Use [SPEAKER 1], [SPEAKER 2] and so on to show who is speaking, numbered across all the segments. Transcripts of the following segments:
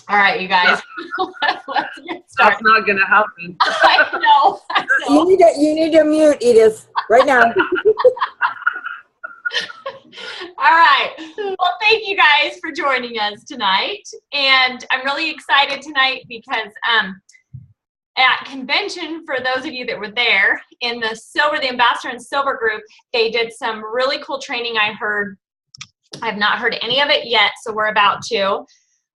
[SPEAKER 1] All right, you guys. Let's get started.
[SPEAKER 2] That's not going to happen.
[SPEAKER 1] I know.
[SPEAKER 3] You need to mute, Edith, right now.
[SPEAKER 1] All right. Well, thank you guys for joining us tonight. And I'm really excited tonight because at convention, for those of you that were there, in the Ambassador and Silver group, they did some really cool training. I've not heard any of it yet, so we're about to,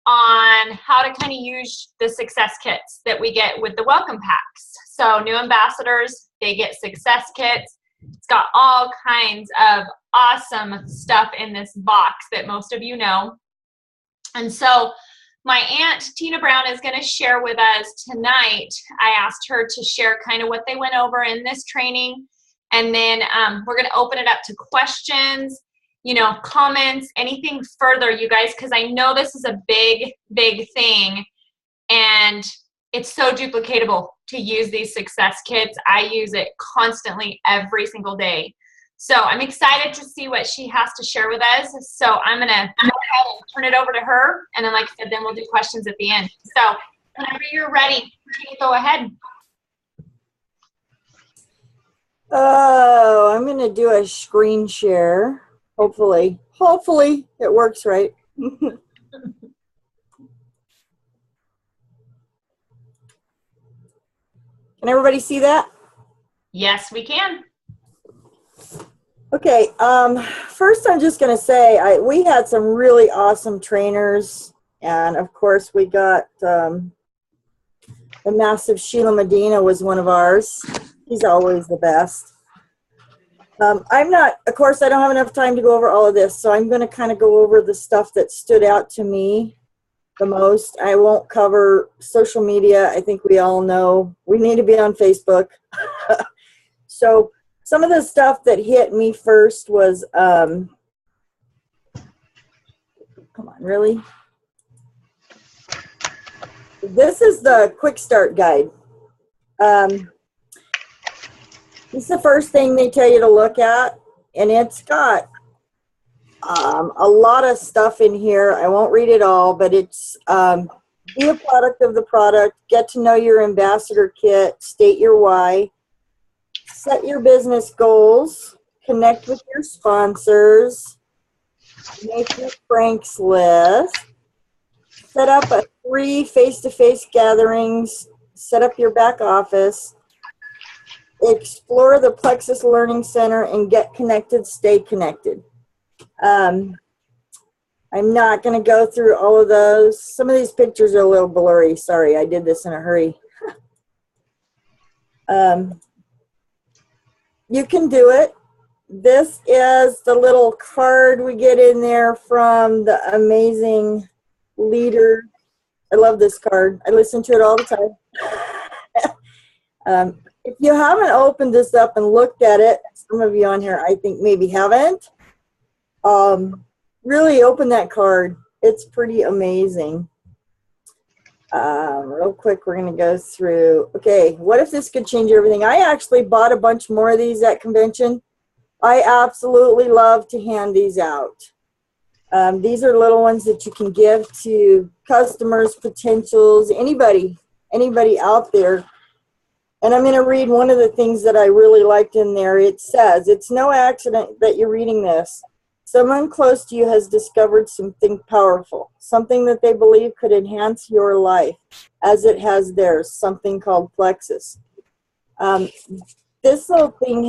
[SPEAKER 1] on how to kind of use the success kits that we get with the welcome packs. So new ambassadors, they get success kits. It's got all kinds of awesome stuff in this box that most of you know. And so my aunt, Tina Brown, is going to share with us tonight. I asked her to share kind of what they went over in this training. And then we're going to open it up to questions, comments, anything further, you guys, because I know this is a big, big thing. And it's so duplicatable to use these success kits. I use it constantly every single day. So I'm excited to see what she has to share with us. So I'm going to go ahead and turn it over to her. And then, like I said, then we'll do questions at the end. So whenever you're ready, go ahead.
[SPEAKER 3] Oh, I'm going to do a screen share. Hopefully it works right. Can everybody see that?
[SPEAKER 1] Yes, we can.
[SPEAKER 3] Okay, first I'm just going to say we had some really awesome trainers, and of course we got the massive Sheila Medina was one of ours. He's always the best. Of course I don't have enough time to go over all of this, so I'm going to kind of go over the stuff that stood out to me the most. I won't cover social media. I think we all know we need to be on Facebook. So some of the stuff that hit me first was, come on, really? This is the quick start guide. This is the first thing they tell you to look at, and it's got a lot of stuff in here. I won't read it all, but it's be a product of the product, get to know your ambassador kit, state your why, set your business goals, connect with your sponsors, make your Frank's list, set up a 3 face-to-face gatherings, set up your back office, explore the Plexus Learning Center, and get connected, stay connected. I'm not going to go through all of those. Some of these pictures are a little blurry. Sorry, I did this in a hurry. You can do it. This is the little card we get in there from the amazing leader. I love this card. I listen to it all the time. If you haven't opened this up and looked at it, some of you on here I think maybe haven't, really open that card. It's pretty amazing. Real quick, we're going to go through, okay, what if this could change everything? I actually bought a bunch more of these at convention. I absolutely love to hand these out. These are little ones that you can give to customers, potentials, anybody out there. And I'm going to read one of the things that I really liked in there. It says, it's no accident that you're reading this. Someone close to you has discovered something powerful, something that they believe could enhance your life as it has theirs, something called Plexus. This little thing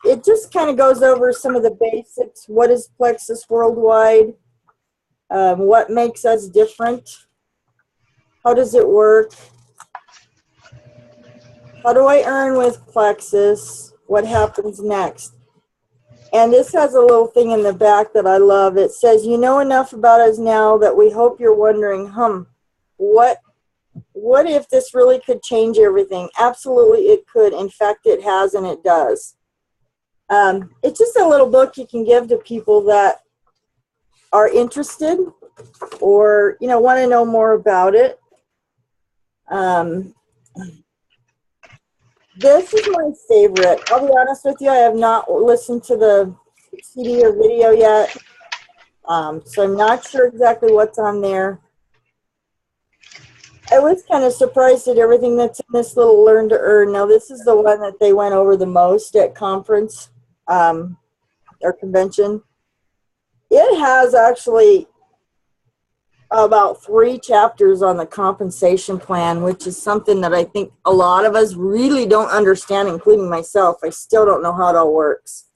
[SPEAKER 3] it just kind of goes over some of the basics. What is Plexus worldwide? What makes us different? How does it work? How do I earn with Plexus? What happens next? And this has a little thing in the back that I love. It says, you know enough about us now that we hope you're wondering, what if this really could change everything? Absolutely it could. In fact, it has, and it does. It's just a little book you can give to people that are interested or, want to know more about it. This is my favorite. I'll be honest with you, I have not listened to the CD or video yet, so I'm not sure exactly what's on there. I was kind of surprised at everything that's in this little Learn to Earn. Now, this is the one that they went over the most at conference or convention. It has actually about 3 chapters on the compensation plan, which is something that I think a lot of us really don't understand, including myself. I still don't know how it all works.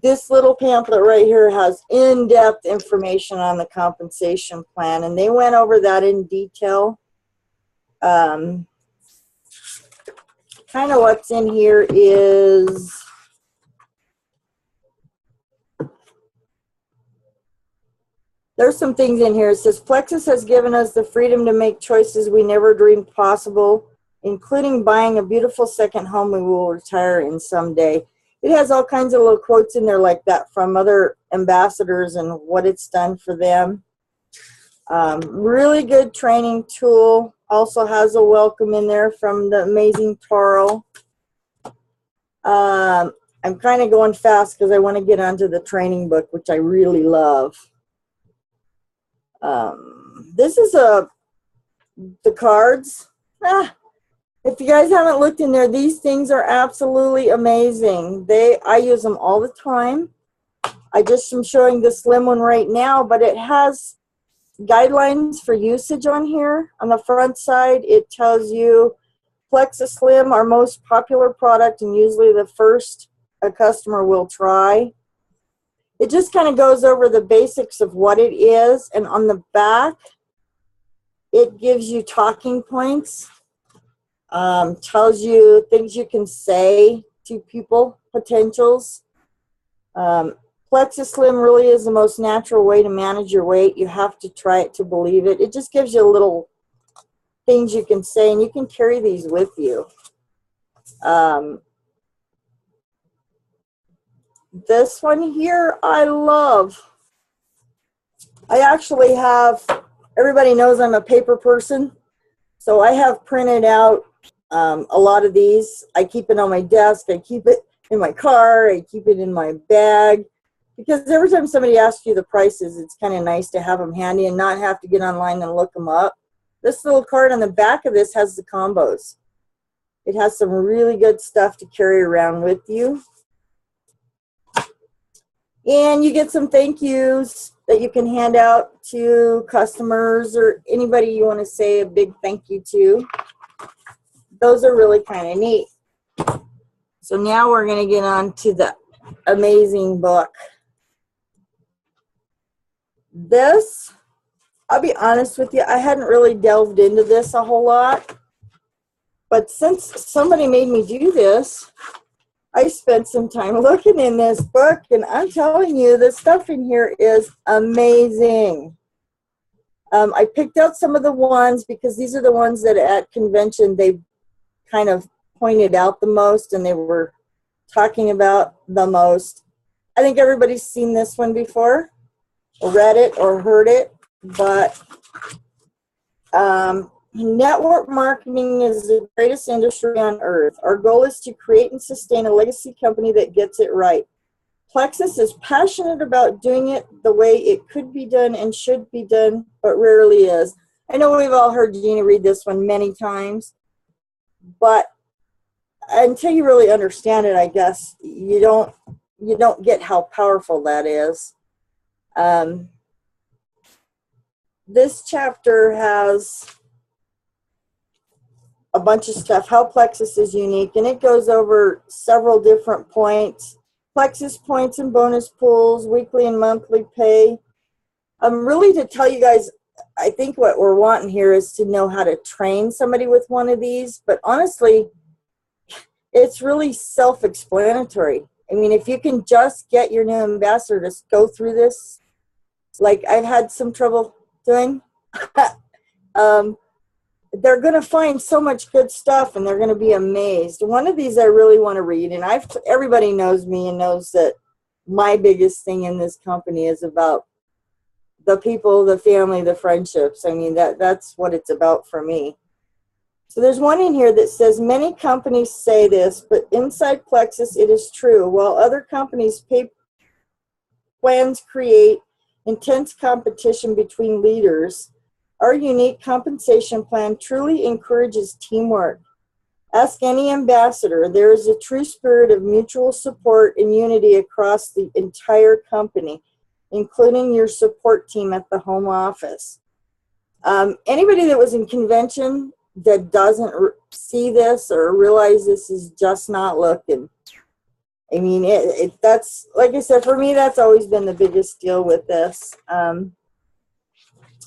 [SPEAKER 3] This little pamphlet right here has in-depth information on the compensation plan, and they went over that in detail. Kind of what's in here is there's some things in here. It says Plexus has given us the freedom to make choices we never dreamed possible, including buying a beautiful second home we will retire in someday. It has all kinds of little quotes in there like that from other ambassadors and what it's done for them. Really good training tool. Also has a welcome in there from the amazing Taro. I'm kind of going fast because I want to get onto the training book, which I really love. This is the cards. If you guys haven't looked in there, these things are absolutely amazing. I use them all the time. I just am showing the slim one right now, but it has guidelines for usage on here. On the front side, it tells you Plexus Slim, our most popular product, and usually the first a customer will try. It just kind of goes over the basics of what it is, and on the back, it gives you talking points. Tells you things you can say to people, potentials. Plexus Slim really is the most natural way to manage your weight. You have to try it to believe it. It just gives you little things you can say, and you can carry these with you. This one here, I love. I actually have, everybody knows I'm a paper person, so I have printed out a lot of these. I keep it on my desk. I keep it in my car. I keep it in my bag. Because every time somebody asks you the prices, it's kind of nice to have them handy and not have to get online and look them up. This little card on the back of this has the combos. It has some really good stuff to carry around with you. And you get some thank yous that you can hand out to customers or anybody you want to say a big thank you to. Those are really kind of neat. So now we're going to get on to the amazing book. This, I'll be honest with you, I hadn't really delved into this a whole lot. But since somebody made me do this, I spent some time looking in this book, and I'm telling you, the stuff in here is amazing. I picked out some of the ones because these are the ones that at convention they kind of pointed out the most and they were talking about the most. I think everybody's seen this one before, or read it, or heard it, but network marketing is the greatest industry on earth. Our goal is to create and sustain a legacy company that gets it right. Plexus is passionate about doing it the way it could be done and should be done, but rarely is. I know we've all heard Gina read this one many times, but until you really understand it, I guess, you don't get how powerful that is. This chapter has a bunch of stuff, how Plexus is unique, and it goes over several different points. Plexus points and bonus pools, weekly and monthly pay. Really to tell you guys, I think what we're wanting here is to know how to train somebody with one of these, but honestly, it's really self-explanatory. I mean, if you can just get your new ambassador to go through this, like I've had some trouble doing, they're going to find so much good stuff and they're going to be amazed. One of these I really want to read, and everybody knows me and knows that my biggest thing in this company is about the people, the family, the friendships. I mean, that's what it's about for me. So there's one in here that says, many companies say this, but inside Plexus it is true. While other companies' pay plans create intense competition between leaders, Our unique compensation plan truly encourages teamwork. Ask any ambassador. There is a true spirit of mutual support and unity across the entire company, including your support team at the home office. Anybody that was in convention that doesn't see this or realize this is just not looking. I mean, that's, like I said, for me, that's always been the biggest deal with this.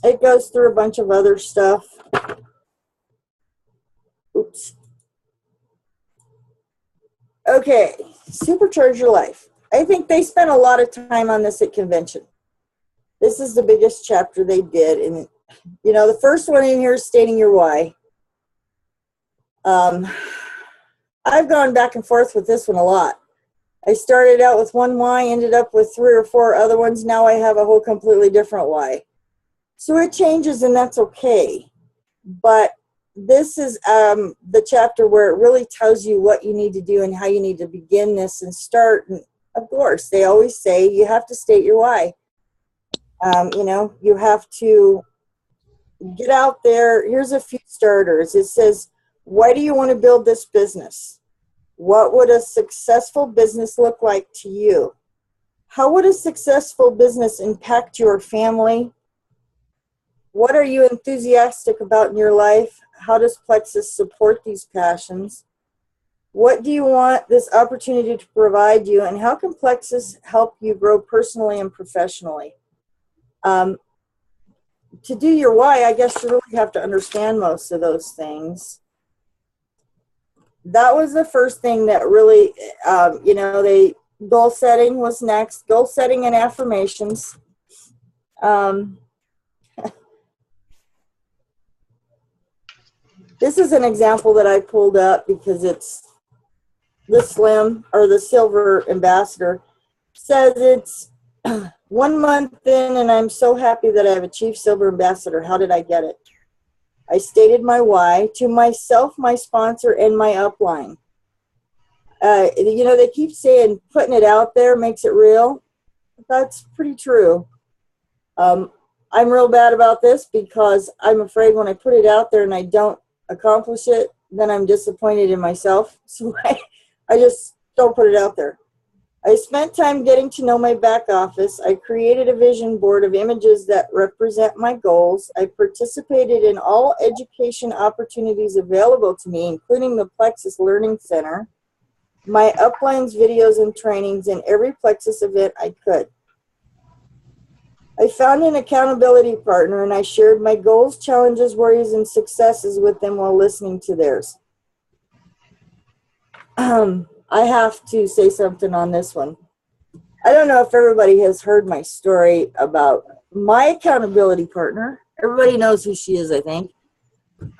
[SPEAKER 3] It goes through a bunch of other stuff. Oops. Okay, supercharge your life. I think they spent a lot of time on this at convention. This is the biggest chapter they did. And, you know, the first one in here is stating your why. I've gone back and forth with this one a lot. I started out with one why, ended up with 3 or 4 other ones. Now I have a whole completely different why. So it changes, and that's okay. But this is the chapter where it really tells you what you need to do and how you need to begin this and start. And of course, they always say you have to state your why. You know, you have to get out there. Here's a few starters. It says, why do you want to build this business? What would a successful business look like to you? How would a successful business impact your family? What are you enthusiastic about in your life? How does Plexus support these passions? What do you want this opportunity to provide you? And how can Plexus help you grow personally and professionally? To do your why, I guess you really have to understand most of those things. That was the first thing that really, you know, goal setting was next. Goal setting and affirmations. This is an example that I pulled up because it's the Slim or the Silver Ambassador. Says it's 1 month in and I'm so happy that I have achieved Silver Ambassador. How did I get it? I stated my why to myself, my sponsor, and my upline. You know, they keep saying putting it out there makes it real. That's pretty true. I'm real bad about this because I'm afraid when I put it out there and I don't accomplish it, then I'm disappointed in myself. So I just don't put it out there. I spent time getting to know my back office. I created a vision board of images that represent my goals. I participated in all education opportunities available to me, including the Plexus Learning Center, my uplines, videos, and trainings in every Plexus event I could. I found an accountability partner and I shared my goals, challenges, worries, and successes with them while listening to theirs. I have to say something on this one. I don't know if everybody has heard my story about my accountability partner. Everybody knows who she is, I think.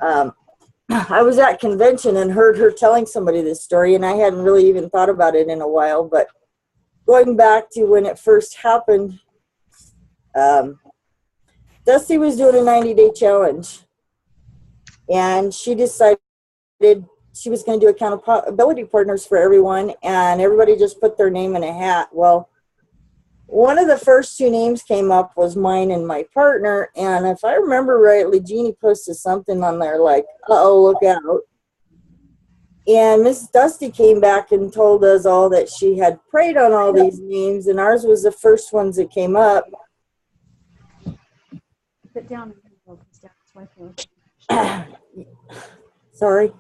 [SPEAKER 3] I was at convention and heard her telling somebody this story, and I hadn't really even thought about it in a while. But going back to when it first happened, Dusty was doing a 90-day challenge, and she decided she was going to do accountability partners for everyone, and everybody just put their name in a hat. Well, one of the first 2 names came up was mine and my partner, and if I remember rightly, Jeannie posted something on there like, uh-oh, look out. And Miss Dusty came back and told us all that she had prayed on all these names, and ours was the first ones that came up.
[SPEAKER 2] Sit down.
[SPEAKER 3] Sorry.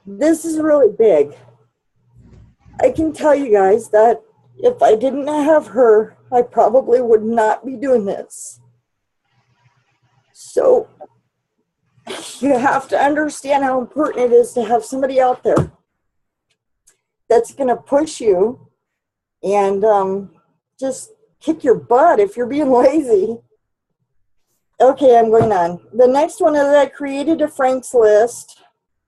[SPEAKER 3] This is really big. I can tell you guys that if I didn't have her, I probably would not be doing this. So you have to understand how important it is to have somebody out there that's going to push you and just kick your butt if you're being lazy. Okay, I'm going on. The next one is I created a Frank's list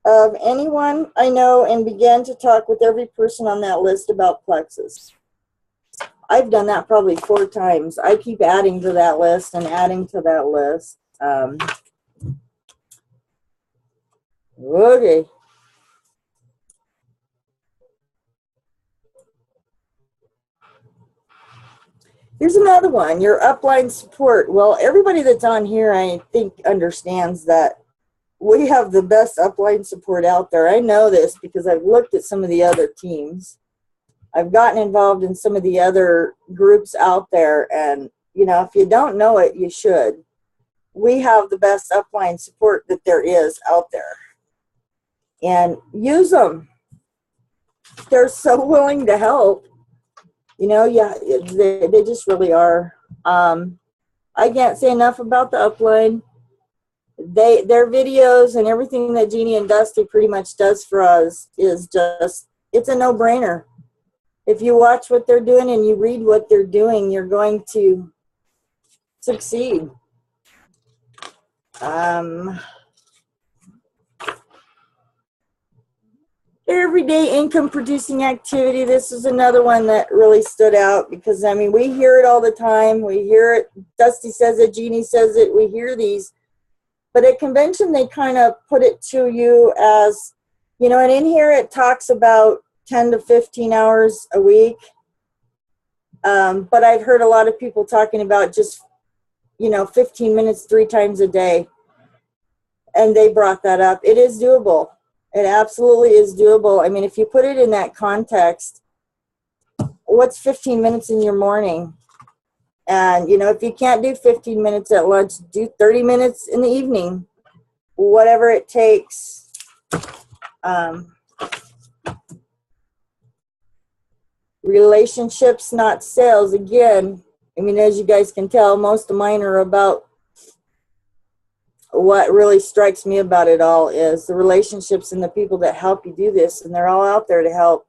[SPEAKER 3] of anyone I know and began to talk with every person on that list about Plexus. I've done that probably 4 times. I keep adding to that list and adding to that list. Okay. Here's another one, your upline support. Well, everybody that's on here, I think, understands that we have the best upline support out there. I know this because I've looked at some of the other teams. I've gotten involved in some of the other groups out there, and, you know, if you don't know it, you should. We have the best upline support that there is out there. And use them. They're so willing to help. You know, yeah, they just really are. I can't say enough about the upline. Their videos and everything that Jeannie and Dusty pretty much does for us is just, it's a no-brainer. If you watch what they're doing and you read what they're doing, you're going to succeed. Everyday income producing activity. This is another one that really stood out because, I mean, we hear it all the time. We hear it. Dusty says it. Jeannie says it. We hear these. But at convention, they kind of put it to you as, you know, and in here it talks about 10 to 15 hours a week. But I've heard a lot of people talking about just, you know, 15 minutes 3 times a day. And they brought that up. It is doable. It absolutely is doable. I mean, if you put it in that context, what's 15 minutes in your morning? And, you know, if you can't do 15 minutes at lunch, do 30 minutes in the evening, whatever it takes. Relationships, not sales. Again, I mean, as you guys can tell, most of mine are about, what really strikes me about it all is the relationships and the people that help you do this, and they're all out there to help.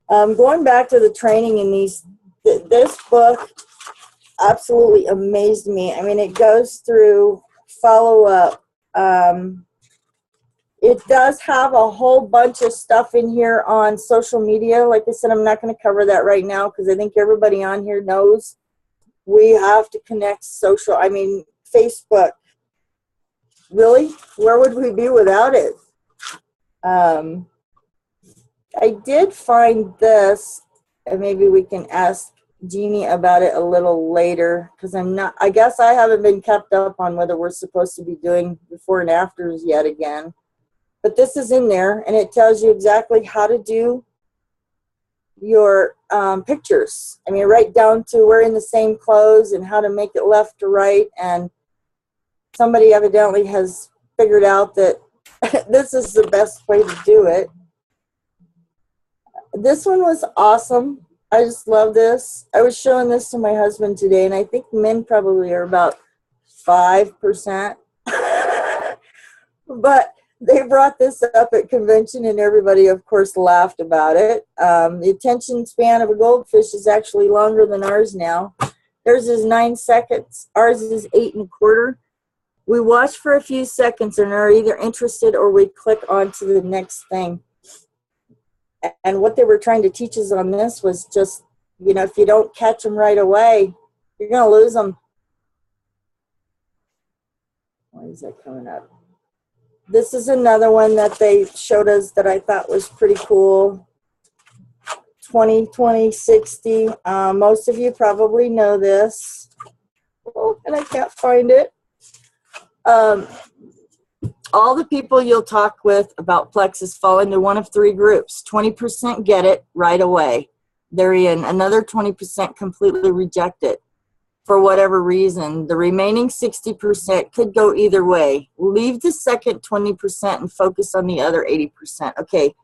[SPEAKER 3] Going back to the training in this book absolutely amazed me. I mean, it goes through follow-up. It does have a whole bunch of stuff in here on social media. Like I said, I'm not going to cover that right now because I think everybody on here knows we have to connect social. I mean, Facebook. Really? Where would we be without it? I did find this, and maybe we can ask Jeannie about it a little later, because I guess I haven't been kept up on whether we're supposed to be doing before and afters yet again. But this is in there, and it tells you exactly how to do your pictures. I mean, right down to wearing the same clothes and how to make it left to right, and somebody evidently has figured out that this is the best way to do it. This one was awesome. I just love this. I was showing this to my husband today, and I think men probably are about 5%. But they brought this up at convention, and everybody, of course, laughed about it. The attention span of a goldfish is actually longer than ours now. Theirs is 9 seconds. Ours is 8 1/4. We watch for a few seconds and are either interested or we click on to the next thing. And what they were trying to teach us on this was just, you know, if you don't catch them right away, you're going to lose them. Why is that coming up? This is another one that they showed us that I thought was pretty cool. 20/20/60. Most of you probably know this. Oh, and I can't find it. All the people you'll talk with about Plexus fall into one of 3 groups. 20% get it right away. They're in. Another 20% completely reject it for whatever reason. The remaining 60% could go either way. Leave the second 20% and focus on the other 80%. Okay,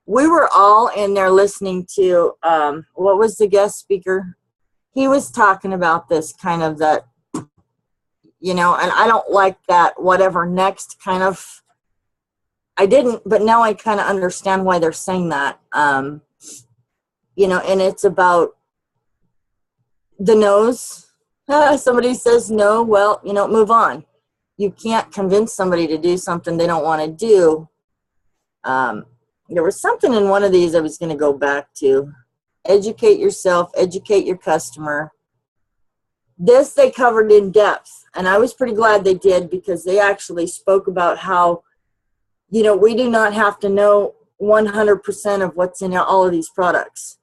[SPEAKER 3] we were all in there listening to, what was the guest speaker? He was talking about this kind of that, you know, and I don't like that whatever next kind of, I didn't, but now I kind of understand why they're saying that. You know, and it's about the no's. Somebody says no, well, you know, move on. You can't convince somebody to do something they don't want to do. There was something in one of these I was going to go back to. Educate yourself, educate your customer. This they covered in depth, and I was pretty glad they did because they actually spoke about how, you know, we do not have to know 100% of what's in all of these products.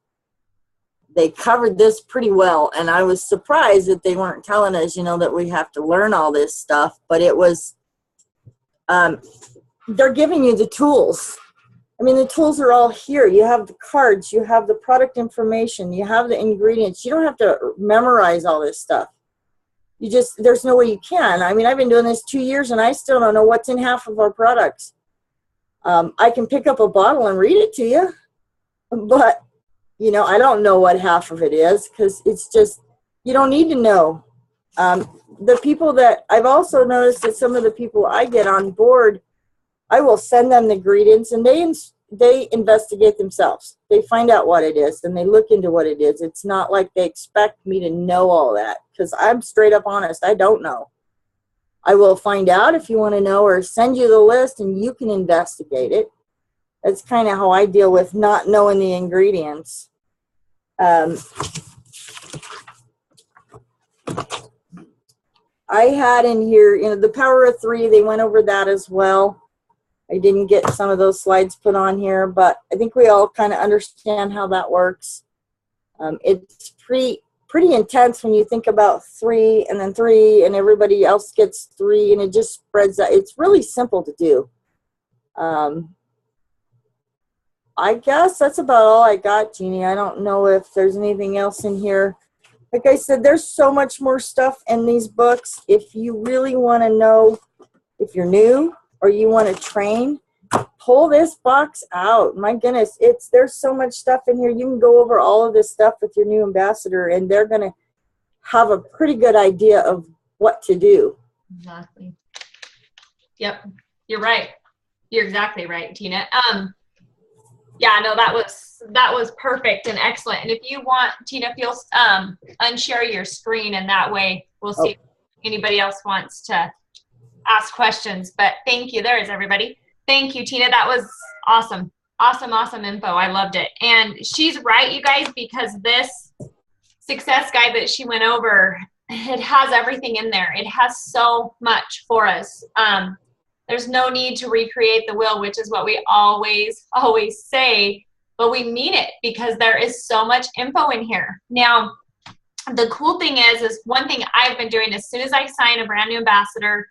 [SPEAKER 3] they covered this pretty well. And I was surprised that they weren't telling us, that we have to learn all this stuff. But it was, they're giving you the tools. I mean, the tools are all here. You have the cards, you have the product information, you have the ingredients. You don't have to memorize all this stuff. There's no way you can. I mean, I've been doing this 2 years and I still don't know what's in half of our products. I can pick up a bottle and read it to you, but, I don't know what half of it is, because it's just, you don't need to know. The people that, I've also noticed that some of the people I get on board, I will send them the ingredients and they investigate themselves. They find out what it is and they look into what it is. It's not like they expect me to know all that, because I'm straight up honest. I don't know. I will find out if you want to know, or send you the list and you can investigate it. That's kind of how I deal with not knowing the ingredients. I had in here, the Power of Three. They went over that as well. I didn't get some of those slides put on here, but I think we all kind of understand how that works. It's pretty intense when you think about 3 and then 3 and everybody else gets 3 and it just spreads out. It's really simple to do. I guess that's about all I got, Jeannie. I don't know if there's anything else in here. Like I said, there's so much more stuff in these books. If you really want to know, if you're new or you want to train, pull this box out. My goodness, there's so much stuff in here. You can go over all of this stuff with your new ambassador, and they're going to have a pretty good idea of what to do.
[SPEAKER 1] Exactly. Yep, you're right. You're exactly right, Tina. Yeah, no, that was perfect and excellent. And if you want, Tina, if you'll unshare your screen, and that way we'll see if anybody else wants to ask questions. But thank you. There is everybody. Thank you, Tina. That was awesome. Awesome info. I loved it. And she's right, you guys, because this success guide that she went over, it has everything in there. It has so much for us. There's no need to recreate the wheel, which is what we always say, but we mean it because there is so much info in here. Now, the cool thing is one thing I've been doing as soon as I sign a brand new ambassador,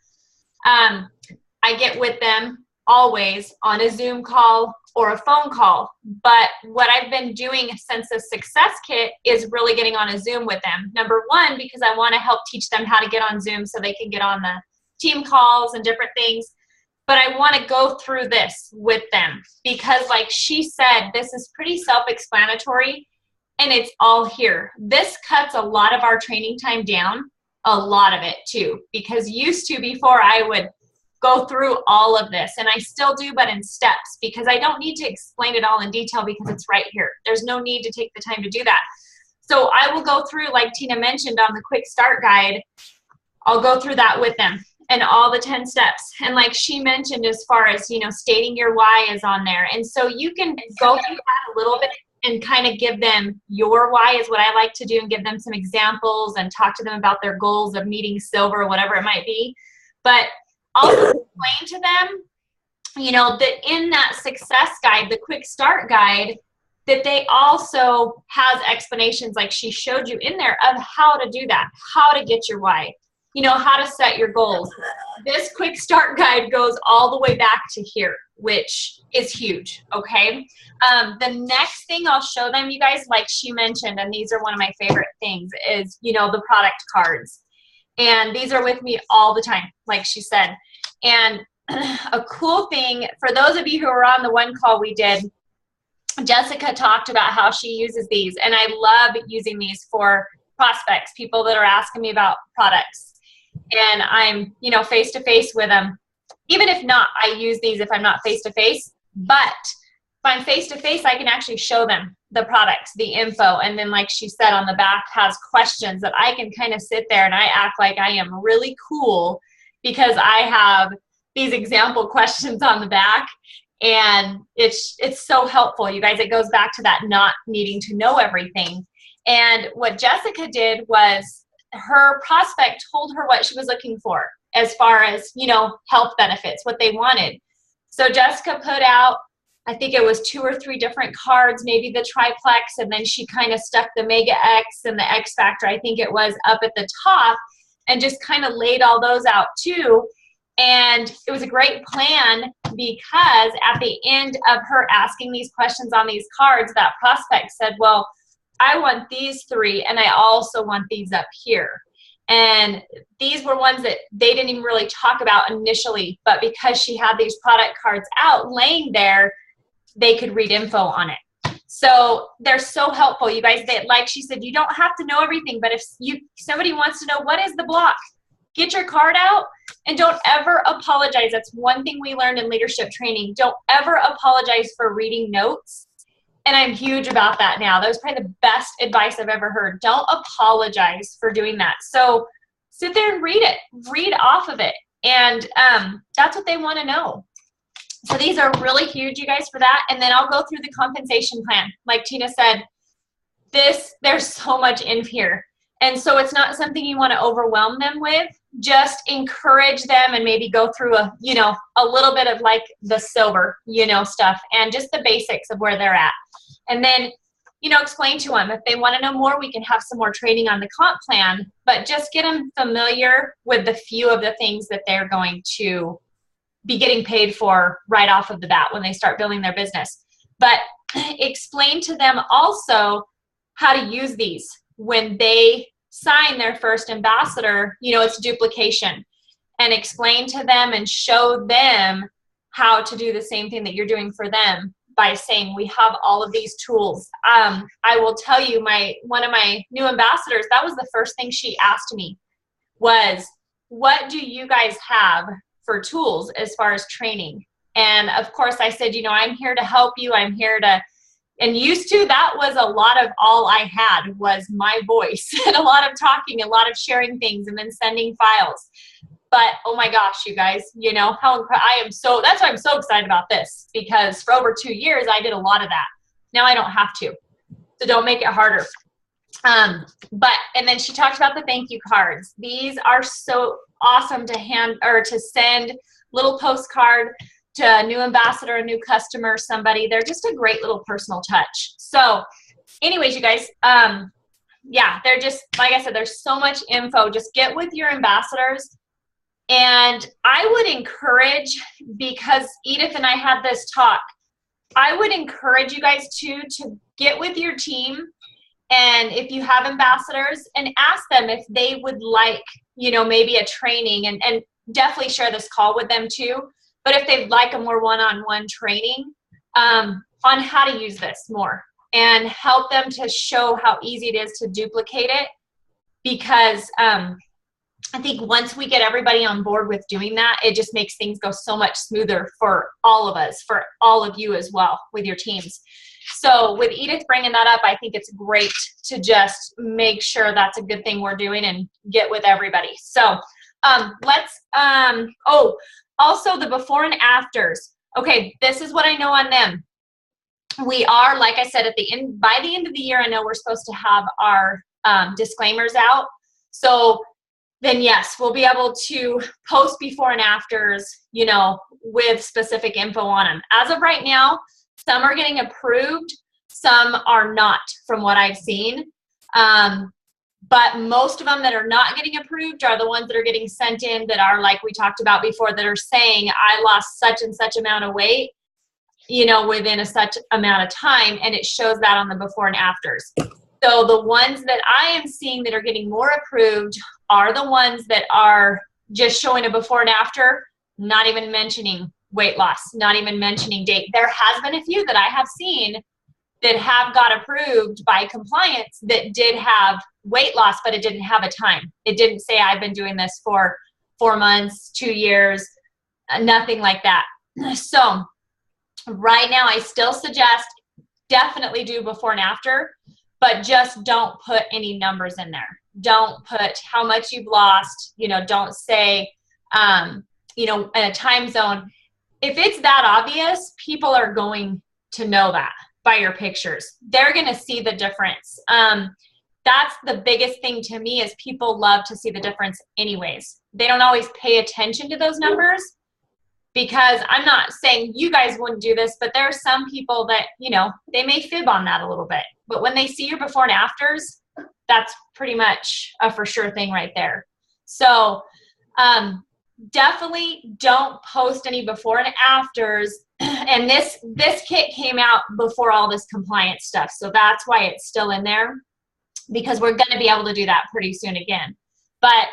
[SPEAKER 1] I get with them always on a Zoom call or a phone call. But what I've been doing since the Success Kit is really getting on a Zoom with them. Number one, because I want to help teach them how to get on Zoom so they can get on the team calls and different things. But I want to go through this with them because, like she said, this is pretty self-explanatory and it's all here. This cuts a lot of our training time down, a lot of it too, because used to before I would go through all of this, and I still do, but in steps, because I don't need to explain it all in detail because it's right here. There's no need to take the time to do that. So I will go through, like Tina mentioned on the quick start guide, I'll go through that with them and all the 10 steps. And like she mentioned, as far as, stating your why is on there. And so you can go through that a little bit and kind of give them your why is what I like to do, and give them some examples and talk to them about their goals of meeting silver or whatever it might be. But also explain to them, that in that success guide, the quick start guide, that they also has explanations like she showed you in there of how to do that, how to get your why, how to set your goals. This quick start guide goes all the way back to here, which is huge, okay? The next thing I'll show them, you guys, like she mentioned, and these are one of my favorite things, is, the product cards. And these are with me all the time, like she said. And a cool thing, for those of you who were on the one call we did, Jessica talked about how she uses these. And I love using these for prospects, people that are asking me about products. And I'm, face-to-face with them. Even if not, I use these if I'm not face-to-face. But if I'm face-to-face, I can actually show them the products, the info. And then, like she said, on the back has questions that I can kind of sit there and I act like I am really cool because I have these example questions on the back. And it's so helpful, you guys. It goes back to that not needing to know everything. And what Jessica did was her prospect told her what she was looking for as far as, health benefits, what they wanted. So Jessica put out I think it was 2 or 3 different cards, maybe the triplex, and then she kind of stuck the Mega X and the X Factor, I think it was, up at the top, and just kind of laid all those out too. And it was a great plan because at the end of her asking these questions on these cards, that prospect said, well, I want these 3, and I also want these up here. And these were ones that they didn't even really talk about initially, but because she had these product cards out laying there, they could read info on it. So they're so helpful, you guys. That, like she said, you don't have to know everything, but if somebody wants to know what is the block, get your card out and don't ever apologize. That's one thing we learned in leadership training. Don't ever apologize for reading notes. And I'm huge about that now. That was probably the best advice I've ever heard. Don't apologize for doing that. So sit there and read it. Read off of it. And that's what they want to know. So these are really huge, you guys, for that. And then I'll go through the compensation plan. Like Tina said, there's so much in here. And so it's not something you want to overwhelm them with. Just encourage them and maybe go through a little bit of like the silver, stuff and just the basics of where they're at. And then, explain to them if they want to know more, we can have some more training on the comp plan, but just get them familiar with the few of the things that they're going to be getting paid for right off of the bat when they start building their business. But explain to them also how to use these when they sign their first ambassador. It's duplication, and explain to them and show them how to do the same thing that you're doing for them by saying, we have all of these tools. I will tell you, one of my new ambassadors, that was the first thing she asked me was, what do you guys have for tools as far as training? And of course I said, I'm here to help you. I'm here to, and used to, that was a lot of all I had was my voice and a lot of talking, a lot of sharing things and then sending files. But oh my gosh, you guys, how that's why I'm so excited about this, because for over 2 years, I did a lot of that. Now I don't have to. So don't make it harder. And then she talked about the thank you cards. These are so awesome to send little postcard to a new ambassador, a new customer, somebody. They're just a great little personal touch. So anyways, you guys, they're just, like I said, there's so much info. Just get with your ambassadors. And I would encourage, because Edith and I had this talk, I would encourage you guys to get with your team. And if you have ambassadors, and ask them if they would like, maybe a training, and definitely share this call with them too. But if they'd like a more one-on-one training on how to use this more, and help them to show how easy it is to duplicate it. Because I think once we get everybody on board with doing that, it just makes things go so much smoother for all of us, for all of you as well with your teams. So with Edith bringing that up, I think it's great to just make sure that's a good thing we're doing and get with everybody. So also the before and afters. Okay, this is what I know on them. We are, like I said, by the end of the year, I know we're supposed to have our disclaimers out. So then yes, we'll be able to post before and afters, with specific info on them. As of right now, some are getting approved, some are not, from what I've seen. But most of them that are not getting approved are the ones that are getting sent in that are, like we talked about before, that are saying, I lost such and such amount of weight, within a such amount of time, and it shows that on the before and afters. So the ones that I am seeing that are getting more approved are the ones that are just showing a before and after, not even mentioning weight loss, not even mentioning date. There has been a few that I have seen that have got approved by compliance that did have weight loss, but it didn't have a time. It didn't say I've been doing this for 4 months, 2 years, nothing like that. So right now I still suggest definitely do before and after, but just don't put any numbers in there. Don't put how much you've lost, don't say, in a time zone. If it's that obvious, people are going to know that by your pictures. They're going to see the difference. That's the biggest thing to me, is people love to see the difference anyways. They don't always pay attention to those numbers, because I'm not saying you guys wouldn't do this, but there are some people that, you know, they may fib on that a little bit. But when they see your before and afters, that's pretty much a for sure thing right there. So definitely don't post any before and afters. And this kit came out before all this compliance stuff. So that's why it's still in there, because we're going to be able to do that pretty soon again. But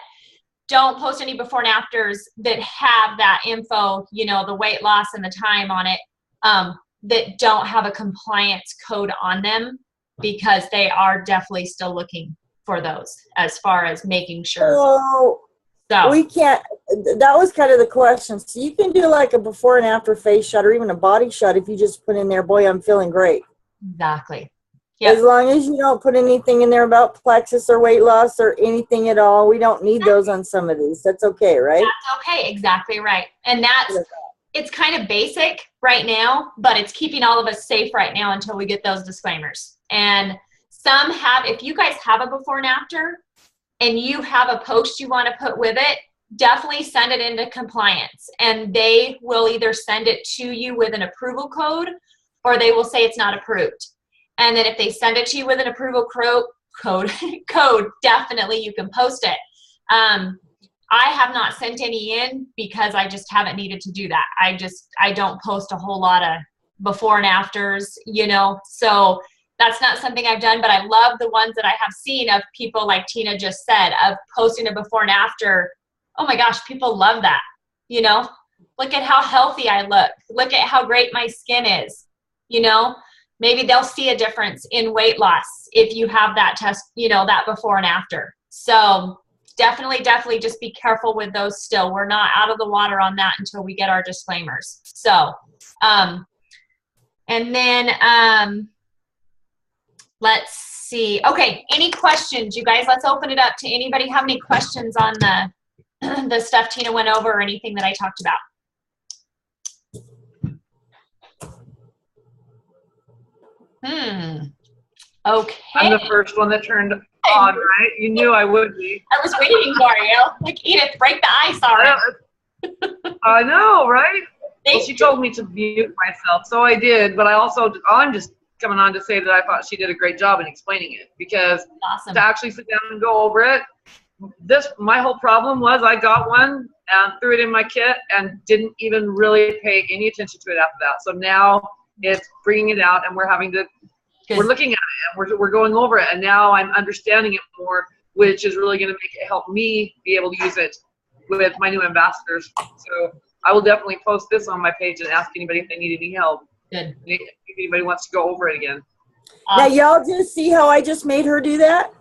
[SPEAKER 1] don't post any before and afters that have that info, you know, the weight loss and the time on it, that don't have a compliance code on them, because they are definitely still looking for those as far as making sure. So
[SPEAKER 3] we can't, that was kind of the question. So you can do like a before and after face shot or even a body shot if you just put in there, boy, I'm feeling great.
[SPEAKER 1] Exactly. Yep.
[SPEAKER 3] As long as you don't put anything in there about plexus or weight loss or anything at all, we don't need those on some of these. That's okay, right?
[SPEAKER 1] That's okay. Exactly right. And it's kind of basic right now, but it's keeping all of us safe right now until we get those disclaimers. And some have, if you guys have a before and after and you have a post you want to put with it, definitely send it into compliance, and they will either send it to you with an approval code or they will say it's not approved. And then if they send it to you with an approval code, definitely you can post it. I have not sent any in because I just haven't needed to do that. I don't post a whole lot of before and afters, you know, so that's not something I've done, but I love the ones that I have seen of people like Tina just said, of posting a before and after. Oh my gosh, people love that. You know, look at how healthy I look. Look at how great my skin is. You know, maybe they'll see a difference in weight loss if you have that test, you know, that before and after. So definitely just be careful with those still. We're not out of the water on that until we get our disclaimers. So, and then, let's see. Okay. Any questions, you guys? Let's open it up to anybody. Have any questions on the stuff Tina went over or anything that I talked about? Okay.
[SPEAKER 2] I'm the first one that turned on, right? You knew I would be.
[SPEAKER 1] I was waiting for you. Like, Edith, break the ice already.
[SPEAKER 2] I know, right?
[SPEAKER 1] Well,
[SPEAKER 2] she told me to mute myself, so I did. But I'm just coming on to say that I thought she did a great job in explaining it, because to actually sit down and go over it, my whole problem was I got one and threw it in my kit and didn't even really pay any attention to it after that. So now it's bringing it out, and we're looking at it, and we're going over it, and now I'm understanding it more, which is really going to help me be able to use it with my new ambassadors. So I will definitely post this on my page and ask anybody if they need any help.
[SPEAKER 1] Good.
[SPEAKER 2] If anybody wants to go over it again.
[SPEAKER 3] Now y'all just see how I just made her do that?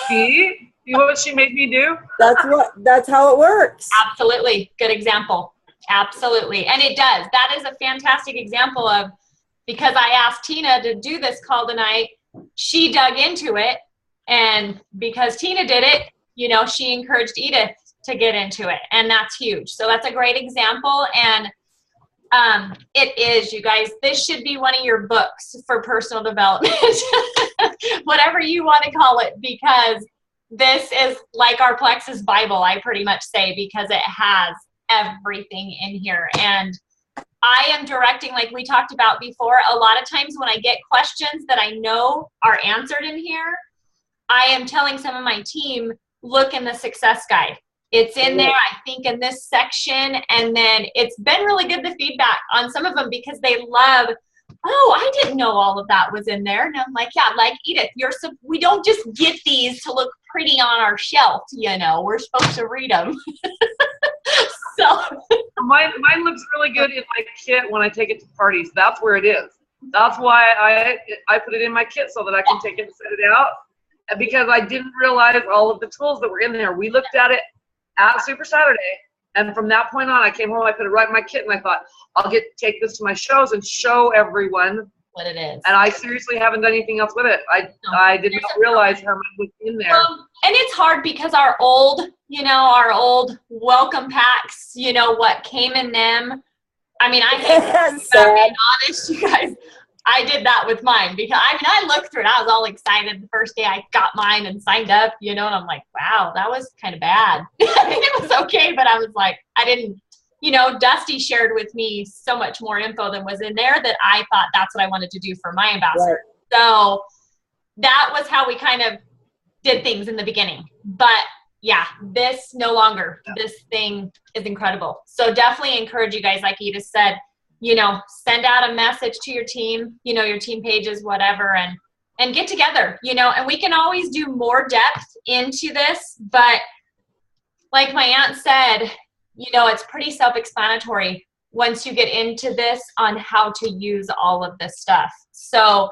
[SPEAKER 2] See what she made me do?
[SPEAKER 3] That's how it works.
[SPEAKER 1] Absolutely. Good example. Absolutely. And it does. That is a fantastic example of, because I asked Tina to do this call tonight, she dug into it, and because Tina did it, you know, she encouraged Edith to get into it, and that's huge. So that's a great example, and it is, you guys, this should be one of your books for personal development, whatever you want to call it, because this is like our Plexus Bible, I pretty much say, because it has everything in here. And I am directing, like we talked about before, a lot of times when I get questions that I know are answered in here, I am telling some of my team, look in the success guide. It's in there, I think, in this section. And then it's been really good, the feedback on some of them, because they love, oh, I didn't know all of that was in there. And I'm like, yeah, like Edith, we don't just get these to look pretty on our shelf, you know, we're supposed to read them. So
[SPEAKER 2] mine looks really good in my kit when I take it to parties. That's where it is. That's why I put it in my kit, so that I can take it and set it out. And because I didn't realize all of the tools that were in there. We looked at it at Super Saturday, and from that point on, I came home, I put it right in my kit, and I thought, I'll take this to my shows and show everyone
[SPEAKER 1] what it is.
[SPEAKER 2] And I seriously haven't done anything else with it. I did not realize how much was in there.
[SPEAKER 1] And it's hard because our old welcome packs, you know, what came in them. I mean, I'm being honest, you guys. I did that with mine, because I looked through it. I was all excited the first day I got mine and signed up, you know, and I'm like, wow, that was kind of bad. I mean, it was okay, but I was like, I didn't you know, Dusty shared with me so much more info than was in there that I thought that's what I wanted to do for my ambassador. Right. So that was how we kind of did things in the beginning. But yeah, this no longer. This thing is incredible. So definitely encourage you guys, like Eda said, you know, send out a message to your team, you know, your team pages, whatever, and get together, you know, and we can always do more depth into this. But like my aunt said, you know, it's pretty self-explanatory once you get into this on how to use all of this stuff. So,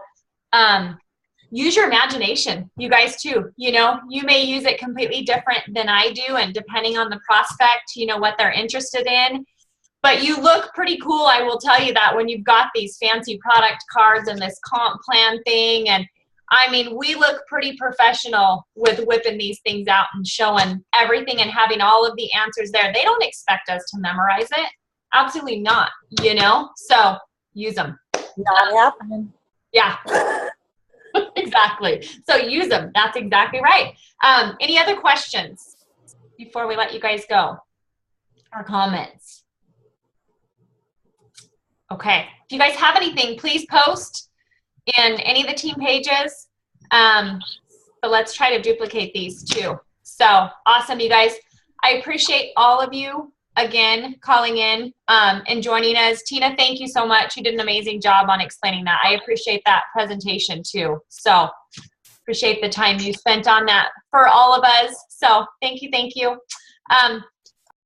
[SPEAKER 1] use your imagination, you guys too. You know, you may use it completely different than I do, and depending on the prospect, you know, what they're interested in. But you look pretty cool, I will tell you that, when you've got these fancy product cards and this comp plan thing. And I mean, we look pretty professional with whipping these things out and showing everything and having all of the answers there. They don't expect us to memorize it. Absolutely not, you know? So use them.
[SPEAKER 3] Not happening.
[SPEAKER 1] Yeah. Exactly. So use them. That's exactly right. Any other questions before we let you guys go, or comments? Okay. If you guys have anything, please post in any of the team pages. But let's try to duplicate these too. So awesome, you guys. I appreciate all of you again calling in and joining us. Tina, thank you so much. You did an amazing job on explaining that. I appreciate that presentation too. So appreciate the time you spent on that for all of us. So thank you.